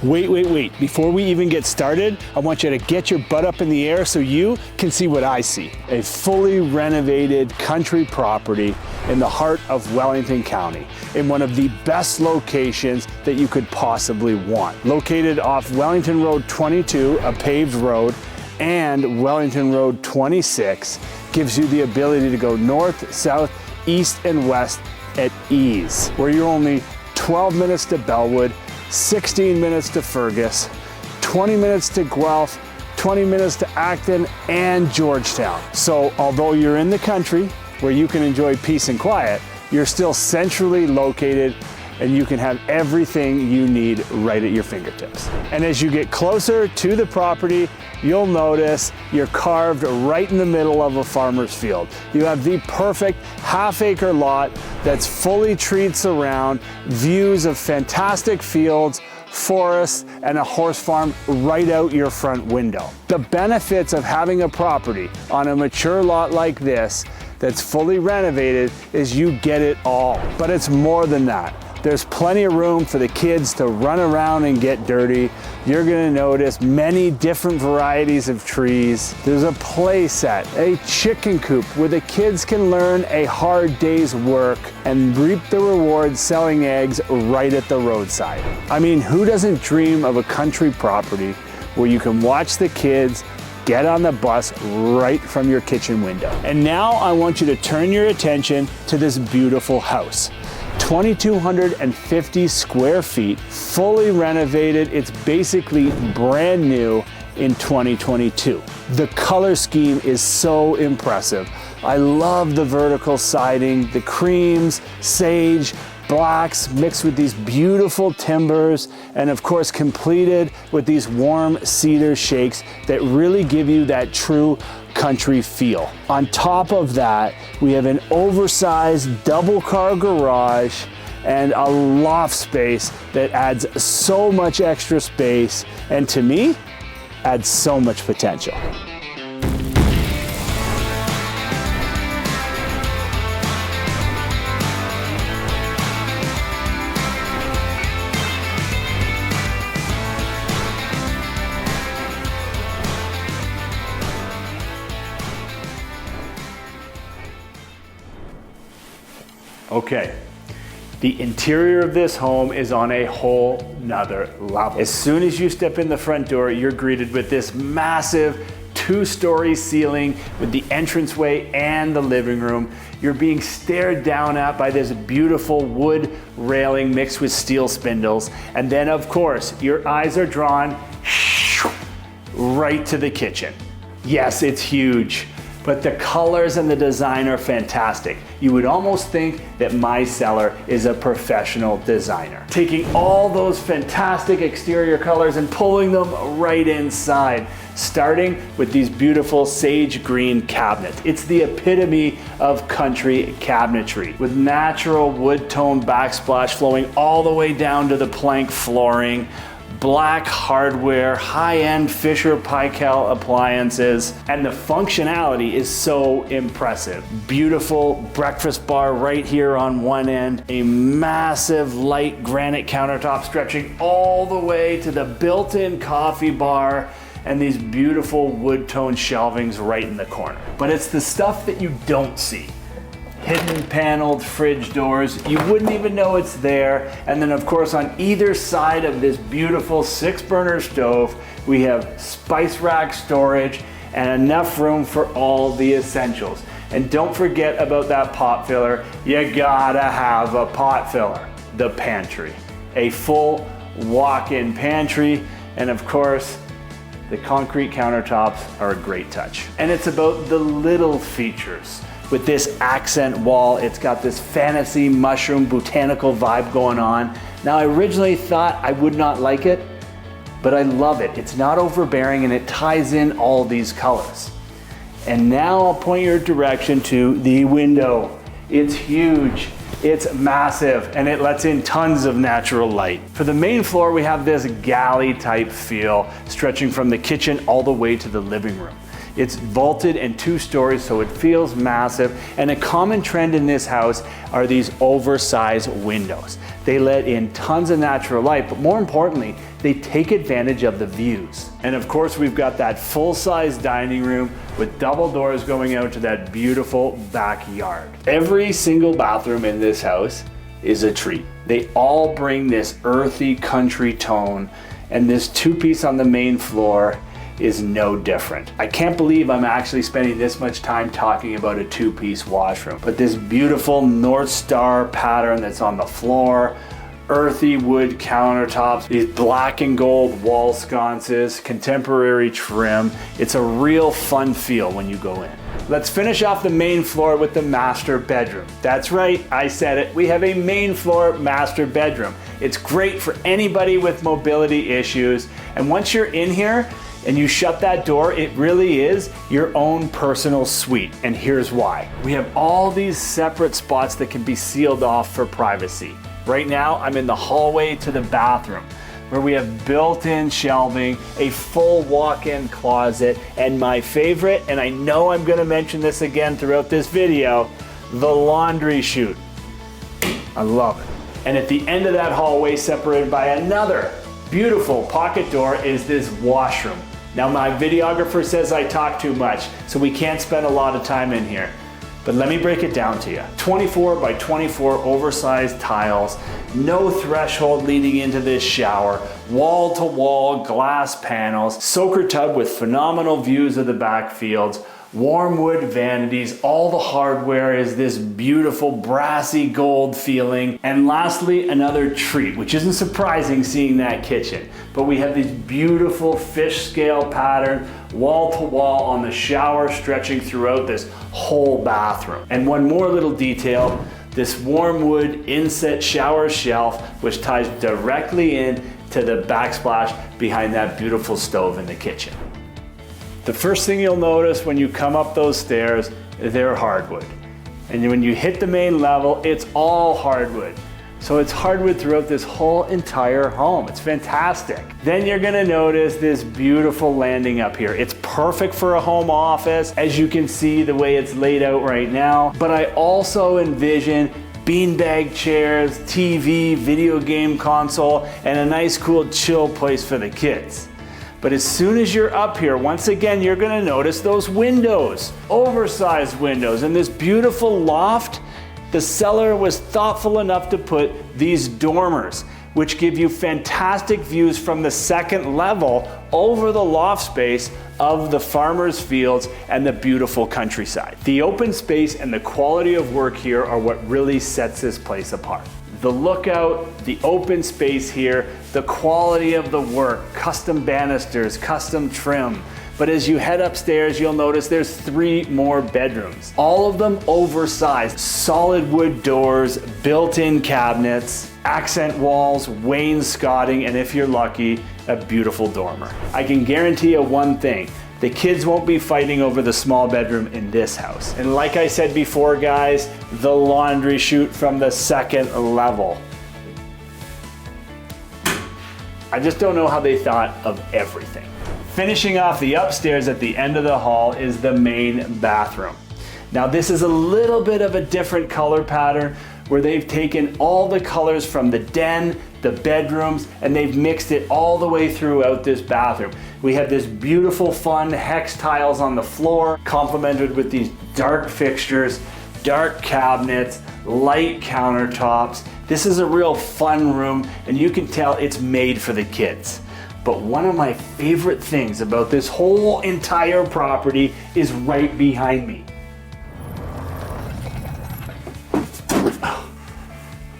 Wait. Before we even get started, I want you to get your butt up in the air so you can see what I see. A fully renovated country property in the heart of Wellington County, in one of the best locations that you could possibly want. Located off Wellington Road 22, a paved road, and Wellington Road 26, gives you the ability to go north, south, east, and west at ease. Where you're only 12 minutes to Belwood, 16 minutes to Fergus, 20 minutes to Guelph, 20 minutes to Acton and Georgetown. So although you're in the country where you can enjoy peace and quiet, you're still centrally located and you can have everything you need right at your fingertips. And as you get closer to the property, you'll notice you're carved right in the middle of a farmer's field. You have the perfect half-acre lot that's fully treed surround, views of fantastic fields, forests, and a horse farm right out your front window. The benefits of having a property on a mature lot like this that's fully renovated is you get it all. But it's more than that. There's plenty of room for the kids to run around and get dirty. You're gonna notice many different varieties of trees. There's a play set, a chicken coop where the kids can learn a hard day's work and reap the rewards selling eggs right at the roadside. I mean, who doesn't dream of a country property where you can watch the kids get on the bus right from your kitchen window? And now I want you to turn your attention to this beautiful house. 2,250 square feet, fully renovated. It's basically brand new in 2022. The color scheme is so impressive. I love the vertical siding, the creams, sage, blacks mixed with these beautiful timbers, and of course completed with these warm cedar shakes that really give you that true country feel. On top of that, we have an oversized double car garage and a loft space that adds so much extra space, and to me, adds so much potential. Okay, the interior of this home is on a whole nother level. As soon as you step in the front door, you're greeted with this massive 2-story ceiling with the entranceway and the living room. You're being stared down at by this beautiful wood railing mixed with steel spindles. And then of course, your eyes are drawn right to the kitchen. Yes, it's huge, but the colors and the design are fantastic. You would almost think that my seller is a professional designer. Taking all those fantastic exterior colors and pulling them right inside, starting with these beautiful sage green cabinets. It's the epitome of country cabinetry, with natural wood tone backsplash flowing all the way down to the plank flooring, black hardware, high-end Fisher Paykel appliances, and the functionality is so impressive. Beautiful breakfast bar right here on one end, a massive light granite countertop stretching all the way to the built-in coffee bar, and these beautiful wood tone shelvings right in the corner. But it's the stuff that you don't see. Hidden paneled fridge doors, you wouldn't even know it's there. And then of course on either side of this beautiful 6-burner stove, we have spice rack storage and enough room for all the essentials. And don't forget about that pot filler. You gotta have a pot filler. The pantry, a full walk-in pantry, and of course, the concrete countertops are a great touch. And it's about the little features. With this accent wall, it's got this fantasy mushroom botanical vibe going on. Now, I originally thought I would not like it, but I love it. It's not overbearing and it ties in all these colors. And now I'll point your direction to the window. It's huge, it's massive, and it lets in tons of natural light. For the main floor, we have this galley type feel stretching from the kitchen all the way to the living room. It's vaulted and 2 stories, so it feels massive. And a common trend in this house are these oversized windows. They let in tons of natural light, but more importantly, they take advantage of the views. And of course, we've got that full-size dining room with double doors going out to that beautiful backyard. Every single bathroom in this house is a treat. They all bring this earthy country tone, and this 2-piece on the main floor is no different. I can't believe I'm actually spending this much time talking about a 2-piece washroom, but this beautiful North Star pattern that's on the floor, earthy wood countertops, these black and gold wall sconces, contemporary trim. It's a real fun feel when you go in. Let's finish off the main floor with the master bedroom. That's right, I said it. We have a main floor master bedroom. It's great for anybody with mobility issues. And once you're in here and you shut that door, it really is your own personal suite. And here's why. We have all these separate spots that can be sealed off for privacy. Right now, I'm in the hallway to the bathroom, where we have built-in shelving, a full walk-in closet, and my favorite, and I know I'm gonna mention this again throughout this video, the laundry chute. I love it. And at the end of that hallway, separated by another beautiful pocket door, is this washroom. Now, my videographer says I talk too much, so we can't spend a lot of time in here. But let me break it down to you. 24 by 24 oversized tiles, no threshold leading into this shower, wall-to-wall glass panels, soaker tub with phenomenal views of the backfields, warm wood vanities, all the hardware is this beautiful brassy gold feeling. And lastly, another treat, which isn't surprising seeing that kitchen, but we have this beautiful fish scale pattern, wall to wall on the shower stretching throughout this whole bathroom. And one more little detail, this warm wood inset shower shelf, which ties directly in to the backsplash behind that beautiful stove in the kitchen. The first thing you'll notice when you come up those stairs, they're hardwood. And when you hit the main level, it's all hardwood. So it's hardwood throughout this whole entire home. It's fantastic. Then you're gonna notice this beautiful landing up here. It's perfect for a home office, as you can see the way it's laid out right now. But I also envision beanbag chairs, TV, video game console, and a nice cool chill place for the kids. But as soon as you're up here, once again, you're gonna notice those windows, oversized windows, and this beautiful loft. The seller was thoughtful enough to put these dormers, which give you fantastic views from the second level over the loft space of the farmers' fields and the beautiful countryside. The open space and the quality of work here are what really sets this place apart. The lookout, the open space here, the quality of the work, custom banisters, custom trim. But as you head upstairs, you'll notice there's 3 more bedrooms. All of them oversized, solid wood doors, built-in cabinets, accent walls, wainscoting, and if you're lucky, a beautiful dormer. I can guarantee you one thing, the kids won't be fighting over the small bedroom in this house. And like I said before, guys, the laundry chute from the second level. I just don't know how they thought of everything. Finishing off the upstairs at the end of the hall is the main bathroom. Now this is a little bit of a different color pattern where they've taken all the colors from the den, the bedrooms, and they've mixed it all the way throughout this bathroom. We have this beautiful fun hex tiles on the floor, complemented with these dark fixtures, dark cabinets, light countertops. This is a real fun room, and you can tell it's made for the kids. But one of my favorite things about this whole entire property is right behind me.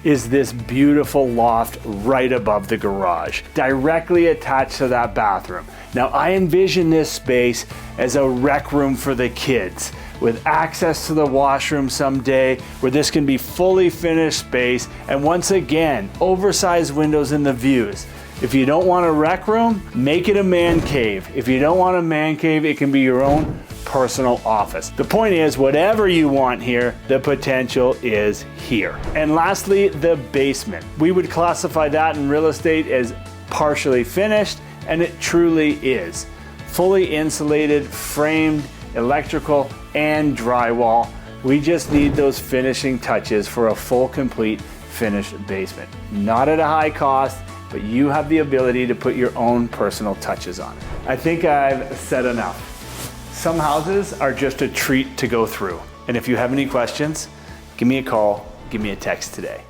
Is this beautiful loft right above the garage, directly attached to that bathroom. Now I envision this space as a rec room for the kids, with access to the washroom someday, where this can be fully finished space, and once again, oversized windows in the views. If you don't want a rec room, make it a man cave. If you don't want a man cave, it can be your own personal office. The point is, whatever you want here, the potential is here. And lastly, the basement. We would classify that in real estate as partially finished, and it truly is. fully insulated, framed, electrical, and drywall. We just need those finishing touches for a full, complete, finished basement. Not at a high cost, but you have the ability to put your own personal touches on it. I think I've said enough. Some houses are just a treat to go through. And if you have any questions, give me a call, give me a text today.